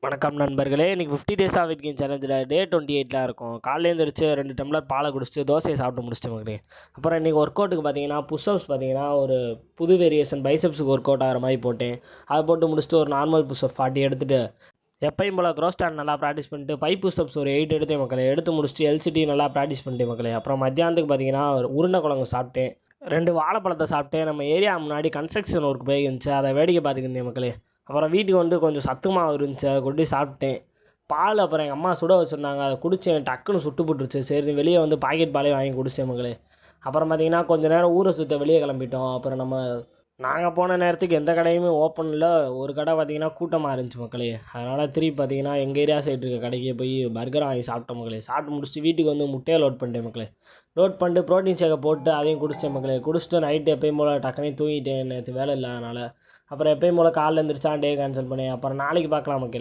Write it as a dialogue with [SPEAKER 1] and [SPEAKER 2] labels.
[SPEAKER 1] வணக்கம் நண்பர்களே. இன்றைக்கி 50 டேஸ் ஆஃப் வெயிட் கெயின் சேலஞ்சில் டே 28 இருக்கும். காலையில் எழுந்திரிச்சு 2 டம்ளர் பாலை குடிச்சிட்டு தோசையை சாப்பிட்டு முடிச்சிட்டு மக்களே. அப்புறம் இன்றைக்கி ஒர்க் அவுட்டுக்கு பார்த்தீங்கன்னா புஷ்அப்ஸ் பார்த்தீங்கன்னா ஒரு புது வேரியேஷன் பைசப்ஸுக்கு ஒர்க் அவுட் ஆகிற மாதிரி போட்டேன். அதை போட்டு முடிச்சுட்டு ஒரு நார்மல் புஷ்அப் 40 எடுத்துகிட்டு எப்பயும் போல் க்ரோ ஸ்டாண்ட் நல்லா ப்ராக்டிஸ் பண்ணிட்டு பைப் புஷ்அப்ஸ் ஒரு 8 எடுத்தேன் மக்களே. எடுத்து முடிச்சுட்டு எல்சிடி நல்லா ப்ராக்டிஸ் பண்ணிட்டேன் மக்களே. அப்புறம் மத்தியானத்துக்கு பார்த்தீங்கன்னா உருளைக்கிழங்கு சாப்பிட்டேன். 2 வாழைப்பழத்தை சாப்பிட்டேன். நம்ம ஏரியா முன்னாடி கன்ஸ்ட்ரக்ஷன் ஒர்க் போய் இருந்துச்சு, அதை வேடிக்கை பார்த்துக்கிருந்தேன் மக்களே. அப்புறம் வீட்டுக்கு வந்து கொஞ்சம் சத்து மாவு இருந்துச்சு, அதை கொண்டு சாப்பிட்டேன். பால் அப்புறம் எங்கள் அம்மா சுட வச்சுருந்தாங்க, அதை குடித்தேன். டக்குன்னு சுட்டு போட்டுருச்சு. சரி வெளியே வந்து பாக்கெட் பாலே வாங்கி குடித்தேன் மக்களே. அப்புறம் பார்த்திங்கன்னா கொஞ்சம் நேரம் ஊரை சுற்ற வெளியே கிளம்பிட்டோம். அப்புறம் நாங்கள் போன நேரத்துக்கு எந்த கடையுமே ஓப்பனில். ஒரு கடை பார்த்திங்கன்னா கூட்டமாக இருந்துச்சு மக்களே. அதனால் திருப்பி பார்த்திங்கன்னா எங்கள் ஏரியா சைடு இருக்க கடைக்கு போய் பர்கர் வாங்கி சாப்பிட்டோம் மக்களே. சாப்பிட்டு முடிச்சுட்டு வீட்டுக்கு வந்து முட்டையை லோட் பண்ணிட்டேன் மக்களே. லோட் பண்ணிட்டு ப்ரோட்டீன் ஷேக்கை போட்டு அதையும் குடிச்சிட்டேன் மக்களே. குடிச்சிட்டு நைட்டு எப்பயும் போல் டக்குனே தூங்கிட்டேன், நேற்று வேலை இல்லை அதனால். அப்புறம் எப்பயும் போல் காலைல எழுந்திரிச்சா டே கேன்சல் பண்ணேன். அப்புறம் நாளைக்கு பார்க்கலாம் மக்களே.